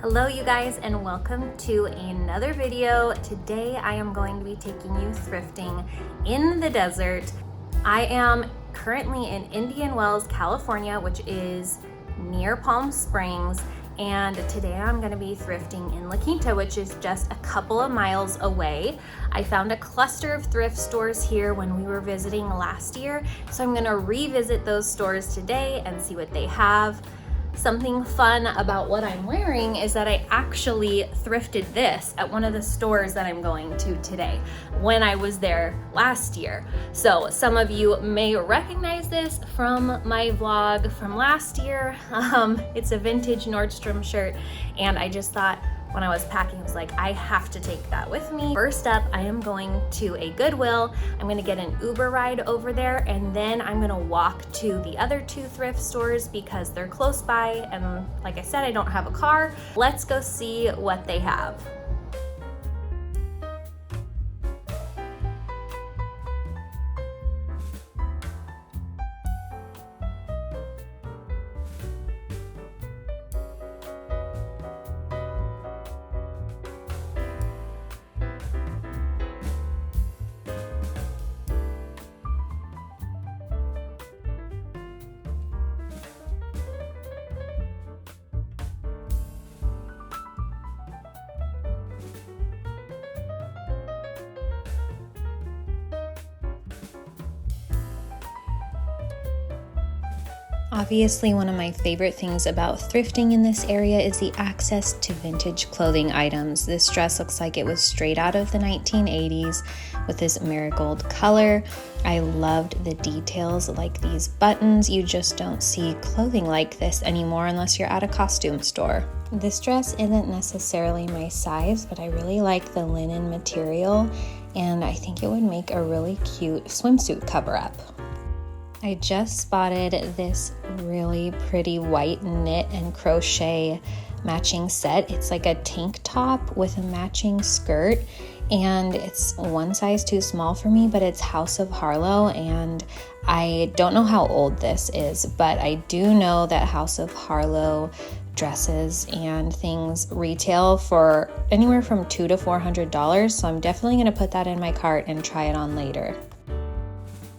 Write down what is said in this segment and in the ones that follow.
Hello you guys, and welcome to another video. Today I am going to be taking you thrifting in the desert. I am currently in Indian Wells, California, which is near Palm Springs, and today I'm going to be thrifting in La Quinta, which is just a couple of miles away. I found a cluster of thrift stores here when we were visiting last year, so I'm going to revisit those stores today and see what they have. Something fun about what I'm wearing is that I actually thrifted this at one of the stores that I'm going to today when I was there last year. So some of you may recognize this from my vlog from last year. It's a vintage Nordstrom shirt, and I just thought when I was packing, I was like, I have to take that with me. First up, I am going to a Goodwill. I'm gonna get an Uber ride over there, and then I'm gonna walk to the other two thrift stores because they're close by, and like I said, I don't have a car. Let's go see what they have. Obviously, one of my favorite things about thrifting in this area is the access to vintage clothing items. This dress looks like it was straight out of the 1980s with this marigold color. I loved the details like these buttons. You just don't see clothing like this anymore unless you're at a costume store. This dress isn't necessarily my size, but I really like the linen material, and I think it would make a really cute swimsuit cover-up. I just spotted this really pretty white knit and crochet matching set. It's like a tank top with a matching skirt, and it's one size too small for me, but it's House of Harlow, and I don't know how old this is, but I do know that House of Harlow dresses and things retail for anywhere from $200 to $400, so I'm definitely going to put that in my cart and try it on later.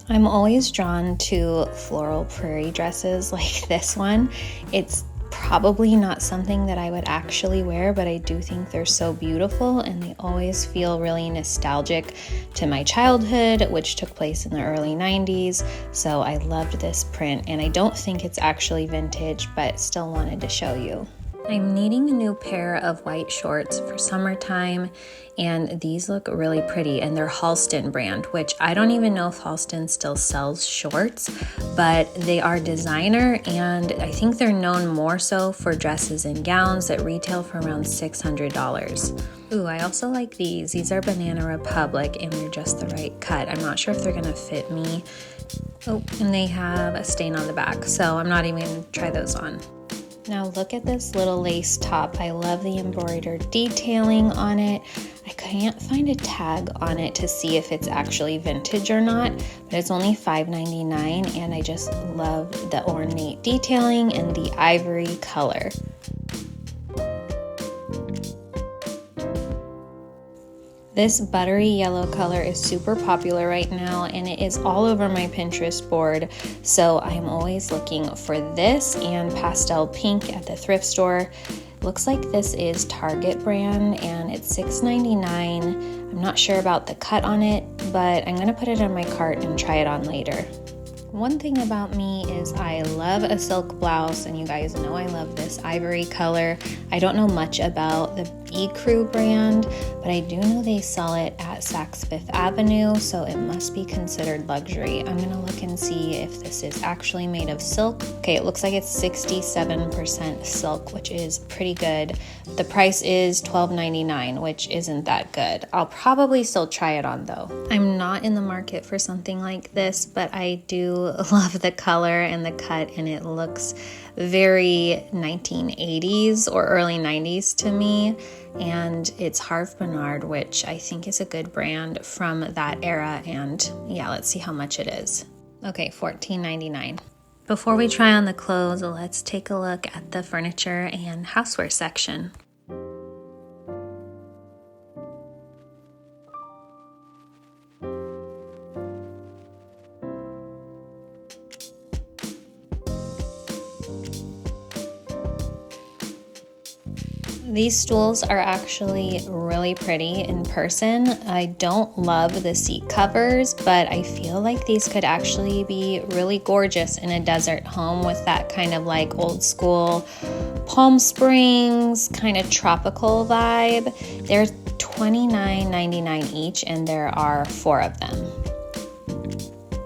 I'm always drawn to floral prairie dresses like this one. It's probably not something that I would actually wear, but I do think they're so beautiful, and they always feel really nostalgic to my childhood, which took place in the early 90s. So I loved this print, and I don't think it's actually vintage, but still wanted to show you. I'm needing a new pair of white shorts for summertime, and these look really pretty, and they're Halston brand, which I don't even know if Halston still sells shorts, but they are designer, and I think they're known more so for dresses and gowns that retail for around $600. Ooh, I also like these. These are Banana Republic, and they're just the right cut. I'm not sure if they're gonna fit me. Oh, and they have a stain on the back, so I'm not even gonna try those on. Now look at this little lace top. I love the embroidered detailing on it. I can't find a tag on it to see if it's actually vintage or not, but it's only $5.99, and I just love the ornate detailing and the ivory color. This buttery yellow color is super popular right now, and it is all over my Pinterest board, so I'm always looking for this and pastel pink at the thrift store. Looks like this is Target brand, and it's $6.99. I'm not sure about the cut on it, but I'm gonna put it in my cart and try it on later. One thing about me is I love a silk blouse, and you guys know I love this ivory color. I don't know much about the E-Crew brand, but I do know they sell it at Saks Fifth Avenue, so it must be considered luxury. I'm gonna look and see if this is actually made of silk. Okay, it looks like it's 67% silk, which is pretty good. The price is $12.99, which isn't that good. I'll probably still try it on though. I'm not in the market for something like this, but I do love the color and the cut, and it looks very 1980s or early 90s to me, and it's Harve Bernard, which I think is a good brand from that era, and yeah, let's see how much it is. Okay, $14.99. Before we try on the clothes, let's take a look at the furniture and houseware section. These stools are actually really pretty in person. I don't love the seat covers, but I feel like these could actually be really gorgeous in a desert home with that kind of like old school Palm Springs kind of tropical vibe. They're $29.99 each and there are 4 of them.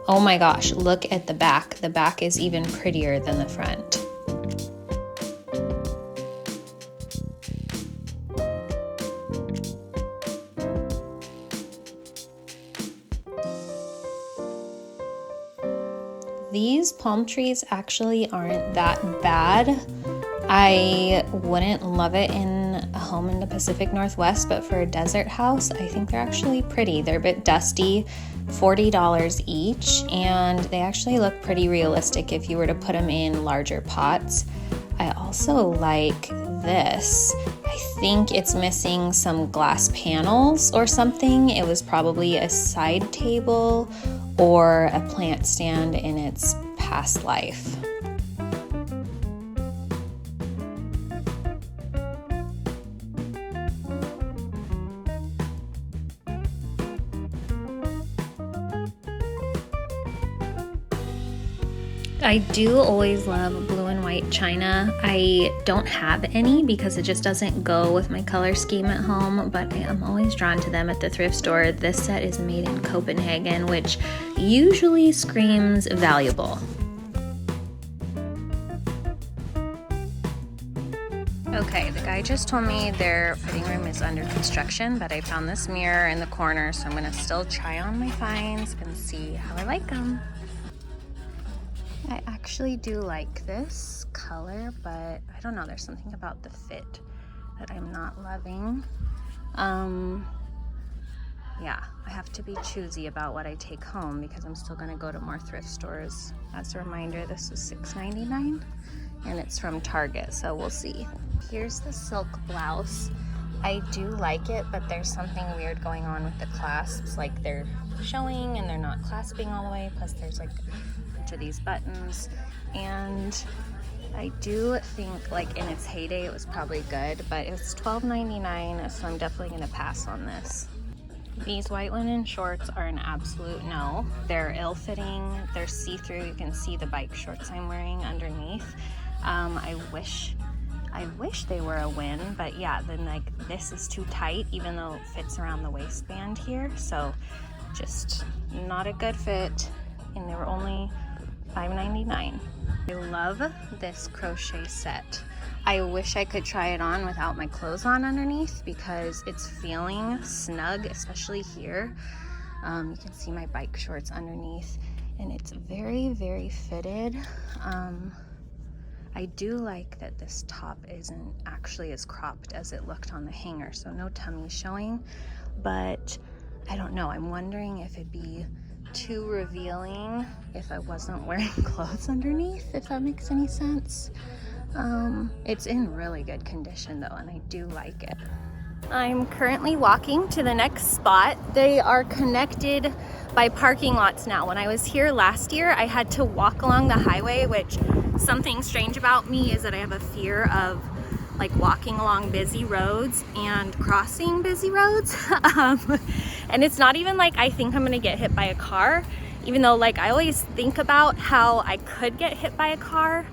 Oh my gosh, look at the back. The back is even prettier than the front. These palm trees actually aren't that bad. I wouldn't love it in a home in the Pacific Northwest, but for a desert house, I think they're actually pretty. They're a bit dusty, $40 each, and they actually look pretty realistic if you were to put them in larger pots. I also like this. I think it's missing some glass panels or something. It was probably a side table or a plant stand in its past life. I do always love blue and white china. I don't have any because it just doesn't go with my color scheme at home, but I am always drawn to them at the thrift store. This set is made in Copenhagen, which usually screams valuable. Okay, the guy just told me their fitting room is under construction, but I found this mirror in the corner, so I'm gonna still try on my finds and see how I like them. I actually do like this color, but I don't know, there's something about the fit that I'm not loving. Yeah, I have to be choosy about what I take home because I'm still gonna go to more thrift stores. As a reminder, this was $6.99 and it's from Target, so we'll see. Here's the silk blouse. I do like it, but there's something weird going on with the clasps, like they're showing and they're not clasping all the way, plus there's like to these buttons, and I do think like in its heyday it was probably good, but it's $12.99, so I'm definitely gonna pass on this. These white linen shorts are an absolute no. They're ill-fitting, they're see-through, you can see the bike shorts I'm wearing underneath. I wish they were a win, but yeah, then like this is too tight even though it fits around the waistband here, so just not a good fit, and they were only $5.99. I love this crochet set. I wish I could try it on without my clothes on underneath because it's feeling snug, especially here. You can see my bike shorts underneath and it's very, very fitted. I do like that this top isn't actually as cropped as it looked on the hanger, so no tummy showing, but I don't know, I'm wondering if it'd be too revealing if I wasn't wearing clothes underneath, if that makes any sense. It's in really good condition though, and I do like it. I'm currently walking to the next spot. They are connected by parking lots now. When I was here last year, I had to walk along the highway, which something strange about me is that I have a fear of like walking along busy roads and crossing busy roads. And it's not even like I think I'm gonna get hit by a car, even though like I always think about how I could get hit by a car,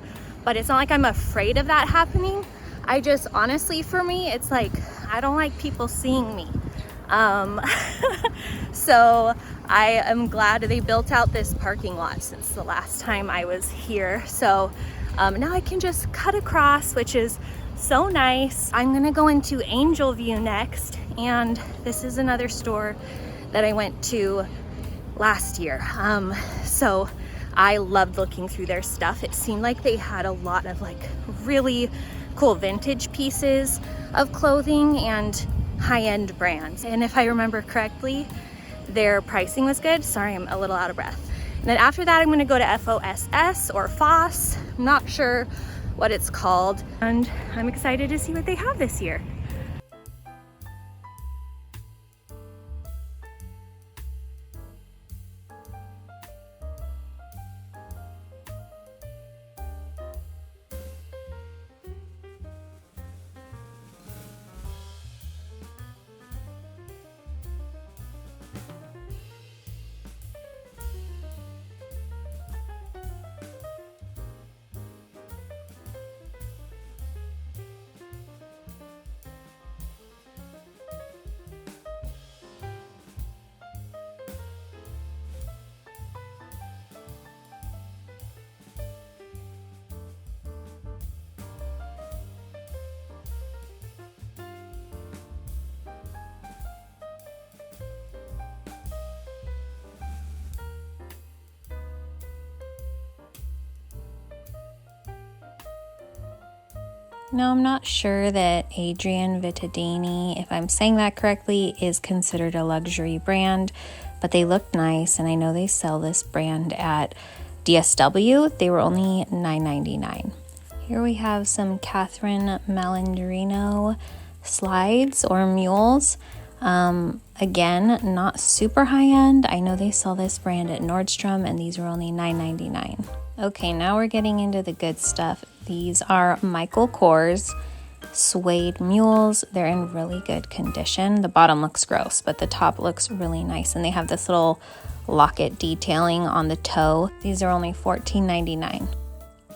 but it's not like I'm afraid of that happening. I just, honestly, for me, it's like, I don't like people seeing me. So I am glad they built out this parking lot since the last time I was here. So now I can just cut across, which is so nice. I'm gonna go into Angel View next, and this is another store that I went to last year. So I loved looking through their stuff. It seemed like they had a lot of like really cool vintage pieces of clothing and high-end brands. And if I remember correctly, their pricing was good. Sorry, I'm a little out of breath. And then after that, I'm gonna go to Foss or Foss. I'm not sure what it's called. And I'm excited to see what they have this year. Now, I'm not sure that Adrian Vittadini, if I'm saying that correctly, is considered a luxury brand, but they look nice, and I know they sell this brand at DSW. They were only $9.99. Here we have some Catherine Malandrino slides or mules. Again, not super high-end. I know they sell this brand at Nordstrom, and these are only $9.99. Okay, now we're getting into the good stuff. These are Michael Kors suede mules. They're in really good condition. The bottom looks gross, but the top looks really nice, and they have this little locket detailing on the toe. These are only $14.99.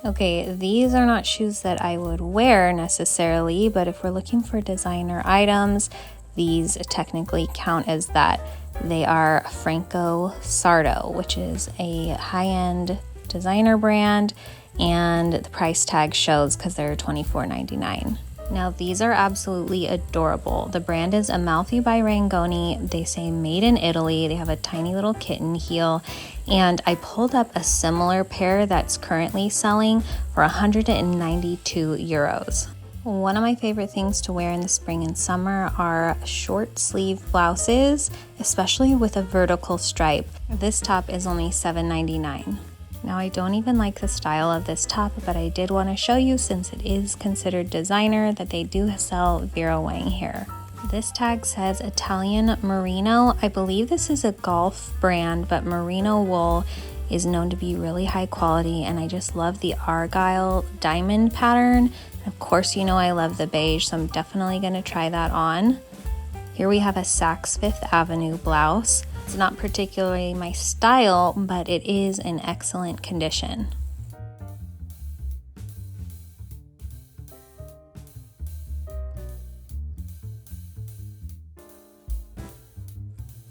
Okay, these are not shoes that I would wear necessarily, but if we're looking for designer items, these technically count as that. They are Franco Sardo, which is a high-end designer brand, and the price tag shows because they're $24.99. Now, these are absolutely adorable. The brand is Amalfi by Rangoni. They say made in Italy. They have a tiny little kitten heel, and I pulled up a similar pair that's currently selling for 192 euros. One of my favorite things to wear in the spring and summer are short sleeve blouses, especially with a vertical stripe. This top is only $7.99. Now, I don't even like the style of this top, but I did want to show you, since it is considered designer, that they do sell Vera Wang here. This tag says Italian Merino. I believe this is a golf brand, but merino wool is known to be really high quality, and I just love the argyle diamond pattern. Of course, you know I love the beige, so I'm definitely going to try that on. Here we have a Saks Fifth Avenue blouse. It's not particularly my style, but it is in excellent condition.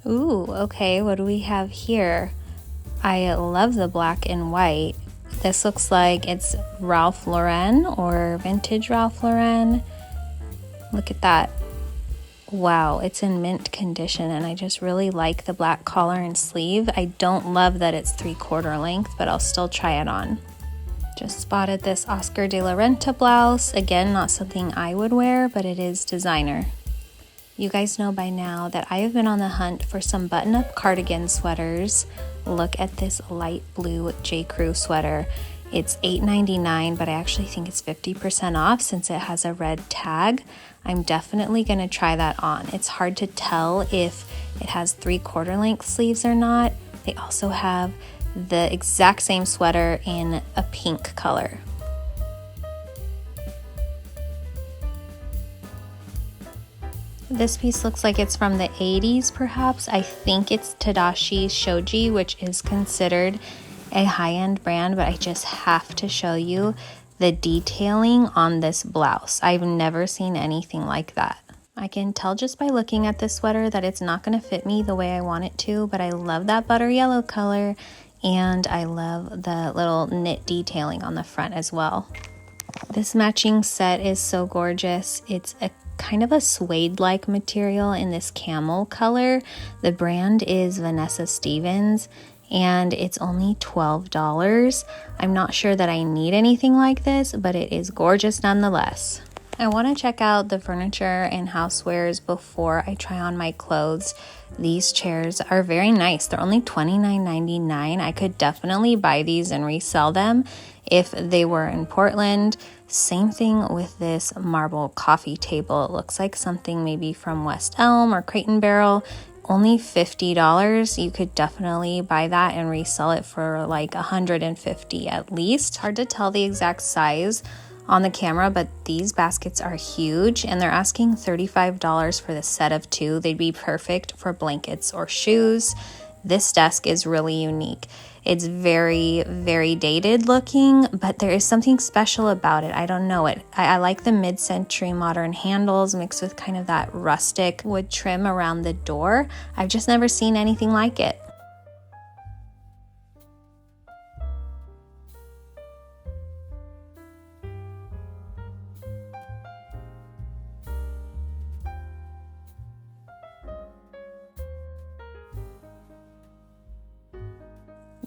Ooh, okay, what do we have here? I love the black and white. This looks like it's Ralph Lauren or vintage Ralph Lauren. Look at that. Wow, it's in mint condition, and I just really like the black collar and sleeve. I don't love that it's 3/4 length, but I'll still try it on. Just spotted this Oscar de la Renta blouse. Again, not something I would wear, but it is designer. You guys know by now that I have been on the hunt for some button-up cardigan sweaters. Look at this light blue J. Crew sweater. It's $8.99, but I actually think it's 50% off since it has a red tag. I'm definitely going to try that on. It's hard to tell if it has 3/4 length sleeves or not. They also have the exact same sweater in a pink color. This piece looks like it's from the 80s perhaps. I think it's Tadashi Shoji, which is considered a high-end brand, but I just have to show you the detailing on this blouse. I've never seen anything like that. I can tell just by looking at this sweater that it's not going to fit me the way I want it to, but I love that butter yellow color, and I love the little knit detailing on the front as well. This matching set is so gorgeous. It's a kind of a suede-like material in this camel color. The brand is Vanessa Stevens, and it's only $12. I'm not sure that I need anything like this, but it is gorgeous nonetheless. I want to check out the furniture and housewares before I try on my clothes. These chairs are very nice. They're only $29.99. I could definitely buy these and resell them if they were in Portland. Same thing with this marble coffee table. It looks like something maybe from West Elm or Crate and Barrel. Only $50. You could definitely buy that and resell it for like $150 at least. Hard to tell the exact size on the camera, but these baskets are huge, and they're asking $35 for the set of 2. They'd be perfect for blankets or shoes. This desk is really unique. It's very, very dated looking, but there is something special about it. I don't know it. I like the mid-century modern handles mixed with kind of that rustic wood trim around the door. I've just never seen anything like it.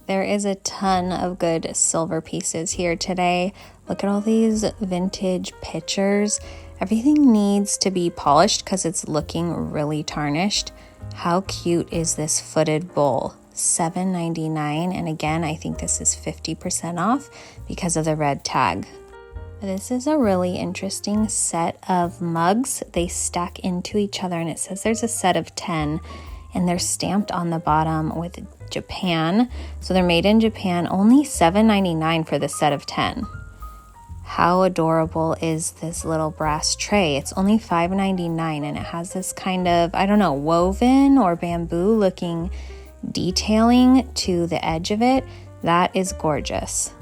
There is a ton of good silver pieces here today. Look at all these vintage pictures. Everything needs to be polished because it's looking really tarnished. How cute is this footed bowl? $7.99, and again, I think this is 50% off because of the red tag. This is a really interesting set of mugs. They stack into each other, and it says there's a set of 10, and they're stamped on the bottom with Japan. So they're made in Japan, only $7.99 for the set of 10. How adorable is this little brass tray? It's only $5.99, and it has this kind of, I don't know, woven or bamboo looking detailing to the edge of it. That is gorgeous.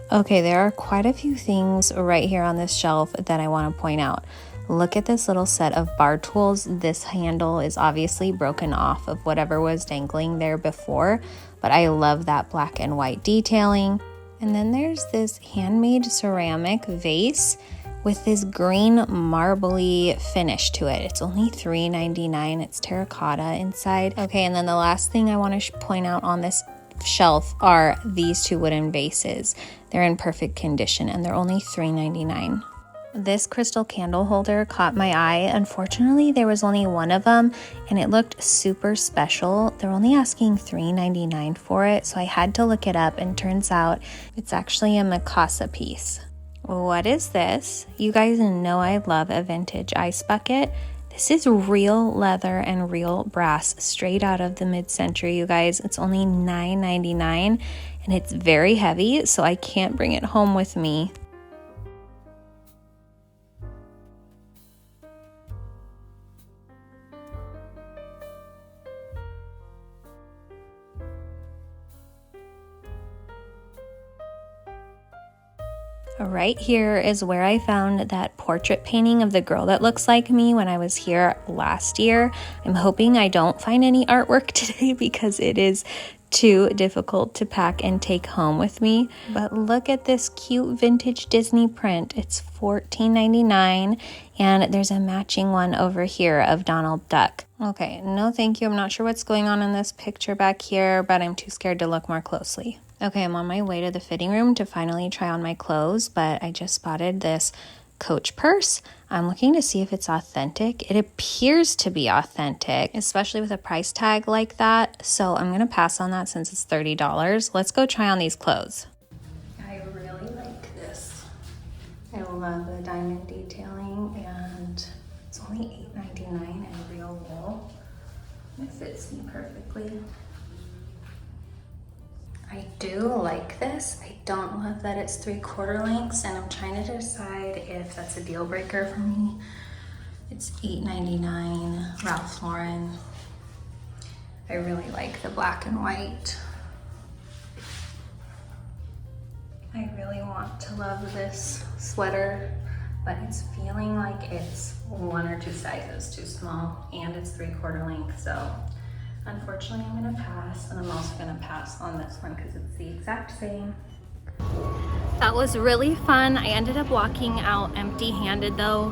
Okay, there are quite a few things right here on this shelf that I want to point out. Look at this little set of bar tools. This handle is obviously broken off of whatever was dangling there before, but I love that black and white detailing. And then there's this handmade ceramic vase with this green marbly finish to it. It's only $3.99. It's terracotta inside. Okay, and then the last thing I want to point out on this shelf are these two wooden vases. They're in perfect condition and they're only $3.99. This crystal candle holder caught my eye. Unfortunately, there was only one of them and it looked super special. They're only asking $3.99 for it, so I had to look it up, and turns out it's actually a Mikasa piece. What is this? You guys know I love a vintage ice bucket. This is real leather and real brass, straight out of the mid-century, you guys. It's only $9.99 and it's very heavy, so I can't bring it home with me. Right here is where I found that portrait painting of the girl that looks like me when I was here last year. I'm hoping I don't find any artwork today because it is too difficult to pack and take home with me. But look at this cute vintage Disney print. It's $14.99, and there's a matching one over here of Donald Duck. Okay, no thank you. I'm not sure what's going on in this picture back here, but I'm too scared to look more closely. Okay, I'm on my way to the fitting room to finally try on my clothes, but I just spotted this Coach purse. I'm looking to see if it's authentic. It appears to be authentic, especially with a price tag like that, so I'm gonna pass on that since it's $30. Let's go try on these clothes. I really like this. I love the diamond detailing, and it's only $8.99 in real wool. It fits me perfectly. I do like this. I don't love that it's 3/4 lengths, and I'm trying to decide if that's a deal breaker for me. It's $8.99, Ralph Lauren. I really like the black and white. I really want to love this sweater, but it's feeling like it's 1 or 2 sizes too small, and it's 3/4 length, so unfortunately, I'm gonna pass, and I'm also gonna pass on this one because it's the exact same. That was really fun. I ended up walking out empty-handed though.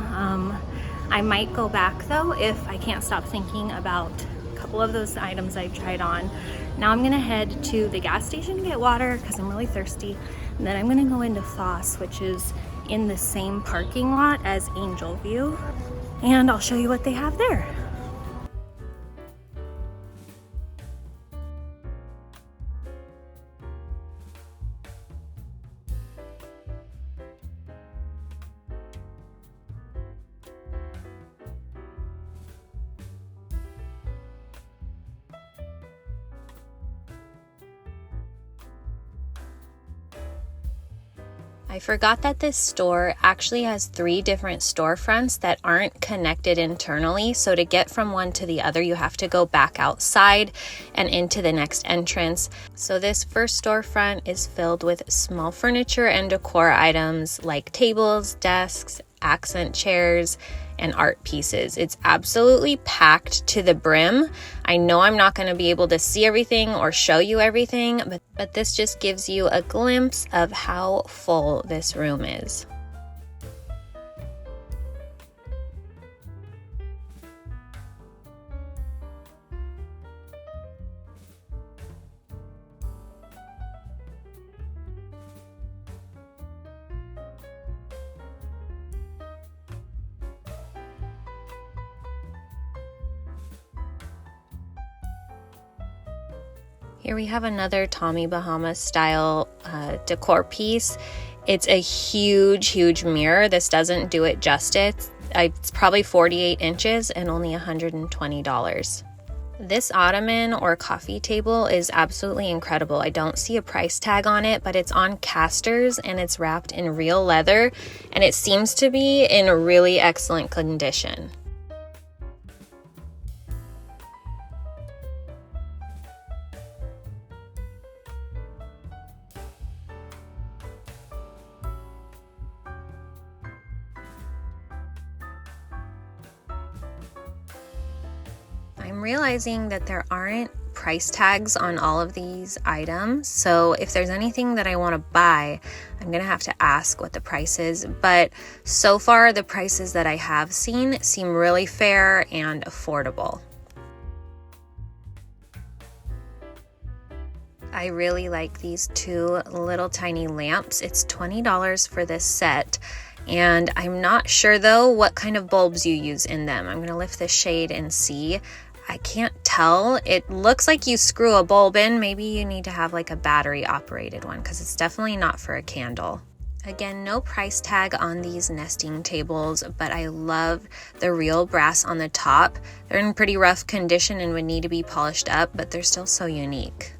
I might go back though if I can't stop thinking about a couple of those items I tried on. Now I'm gonna head to the gas station to get water because I'm really thirsty. And then I'm gonna go into Foss, which is in the same parking lot as Angel View. And I'll show you what they have there. I forgot that this store actually has 3 different storefronts that aren't connected internally. So to get from one to the other, you have to go back outside and into the next entrance. So this first storefront is filled with small furniture and decor items like tables, desks, accent chairs, and art pieces. It's absolutely packed to the brim. I know I'm not going to be able to see everything or show you everything, but this just gives you a glimpse of how full this room is. Here we have another Tommy Bahama style decor piece. It's a huge mirror. This doesn't do it justice. It's probably 48 inches and only $120. This ottoman or coffee table is absolutely incredible. I don't see a price tag on it, but it's on casters and it's wrapped in real leather, and it seems to be in really excellent condition. I'm realizing that there aren't price tags on all of these items, so if there's anything that I want to buy, I'm gonna have to ask what the price is, but so far the prices that I have seen seem really fair and affordable. I really like these two little tiny lamps. It's $20 for this set. And I'm not sure though what kind of bulbs you use in them. I'm gonna lift the shade and see. I can't tell. It looks like you screw a bulb in. Maybe you need to have like a battery operated one because it's definitely not for a candle. Again, no price tag on these nesting tables, but I love the real brass on the top. They're in pretty rough condition and would need to be polished up, but they're still so unique.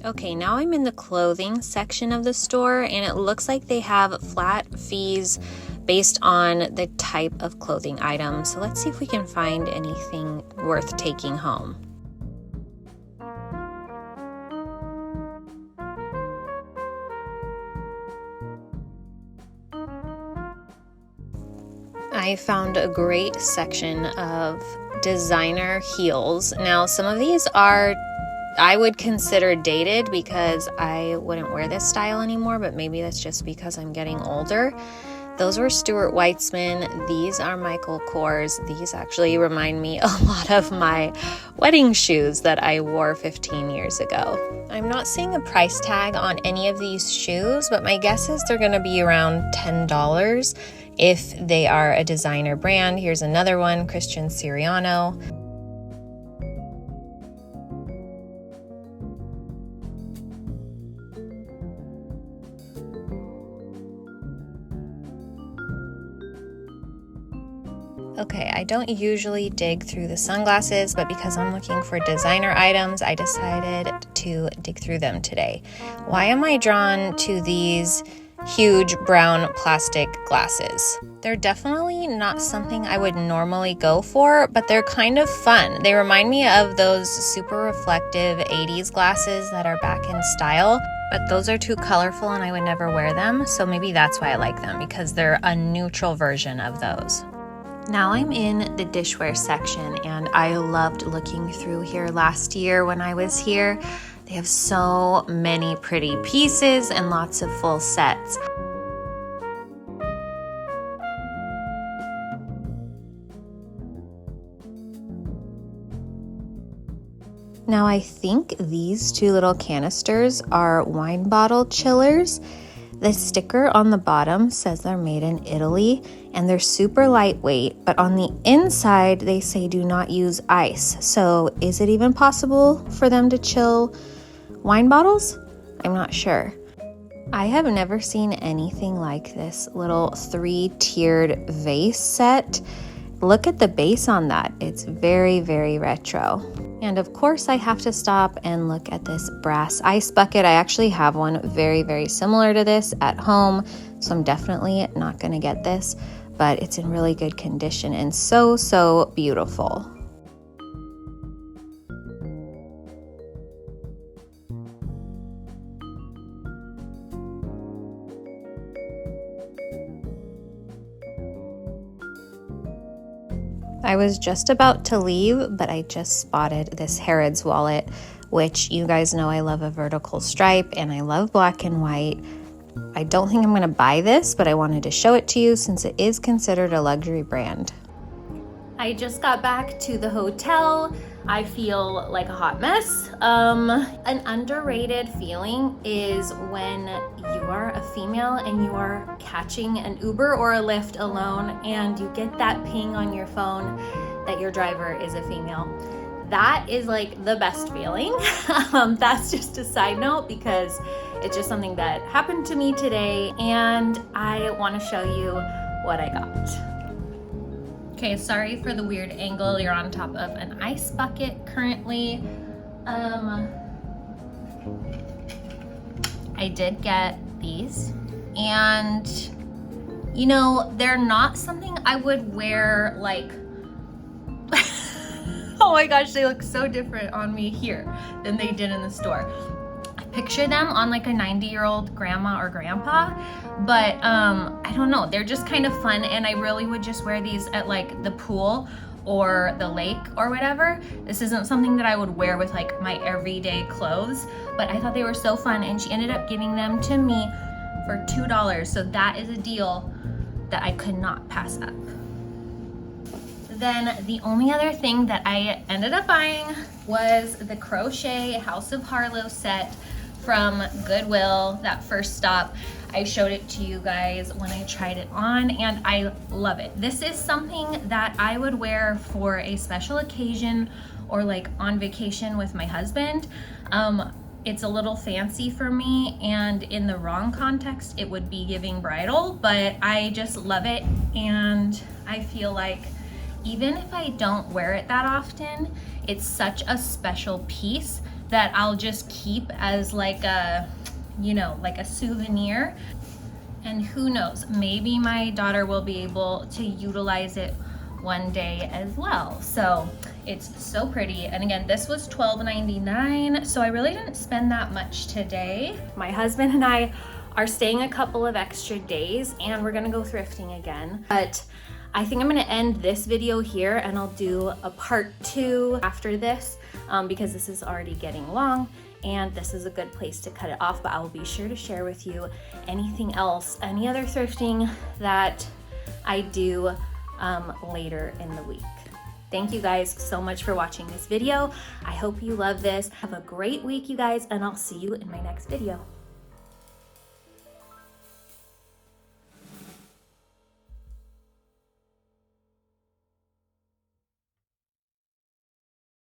Okay, now I'm in the clothing section of the store, and it looks like they have flat fees based on the type of clothing item. So let's see if we can find anything worth taking home. I found a great section of designer heels. Now, some of these I would consider dated because I wouldn't wear this style anymore, but maybe that's just because I'm getting older. Those were Stuart Weitzman. These are Michael Kors. These actually remind me a lot of my wedding shoes that I wore 15 years ago. I'm not seeing a price tag on any of these shoes, but my guess is they're going to be around $10 if they are a designer brand. Here's another one, Christian Siriano. Okay, I don't usually dig through the sunglasses, but because I'm looking for designer items, I decided to dig through them today. Why am I drawn to these huge brown plastic glasses? They're definitely not something I would normally go for, but they're kind of fun. They remind me of those super reflective 80s glasses that are back in style, but those are too colorful and I would never wear them, so maybe that's why I like them, because they're a neutral version of those. Now I'm in the dishware section, and I loved looking through here last year when I was here. They have so many pretty pieces and lots of full sets. Now I think these two little canisters are wine bottle chillers. The sticker on the bottom says they're made in Italy, and they're super lightweight, but on the inside they say do not use ice. So is it even possible for them to chill wine bottles? I'm not sure. I have never seen anything like this little 3-tiered vase set. Look at the base on that. It's very, very retro. And of course I have to stop and look at this brass ice bucket. I actually have one very, very similar to this at home, so I'm definitely not gonna get this, but it's in really good condition and so, so beautiful. I was just about to leave, but I just spotted this Harrods wallet, which you guys know I love a vertical stripe and I love black and white. I don't think I'm going to buy this, but I wanted to show it to you since it is considered a luxury brand. I just got back to the hotel. I feel like a hot mess. An underrated feeling is when you are a female and you are catching an Uber or a Lyft alone and you get that ping on your phone that your driver is a female. That is like the best feeling. That's just a side note because it's just something that happened to me today and I want to show you what I got. Okay, sorry for the weird angle. You're on top of an ice bucket currently. I did get these and you know, they're not something I would wear like, oh my gosh, they look so different on me here than they did in the store. I picture them on like a 90-year-old grandma or grandpa, but I don't know, they're just kind of fun and I really would just wear these at like the pool or the lake or whatever. This isn't something that I would wear with like my everyday clothes, but I thought they were so fun and she ended up giving them to me for $2. So that is a deal that I could not pass up. Then the only other thing that I ended up buying was the crochet House of Harlow set from Goodwill, that first stop. I showed it to you guys when I tried it on and I love it. This is something that I would wear for a special occasion or like on vacation with my husband. It's a little fancy for me and in the wrong context it would be giving bridal, but I just love it and I feel like even if I don't wear it that often, it's such a special piece that I'll just keep as like a, you know, like a souvenir. And who knows, maybe my daughter will be able to utilize it one day as well. So it's so pretty. And again, this was $12.99, so I really didn't spend that much today. My husband and I are staying a couple of extra days and we're gonna go thrifting again. But I think I'm gonna end this video here and I'll do a part 2 after this because this is already getting long and this is a good place to cut it off, but I will be sure to share with you anything else, any other thrifting that I do later in the week. Thank you guys so much for watching this video. I hope you love this. Have a great week, you guys, and I'll see you in my next video.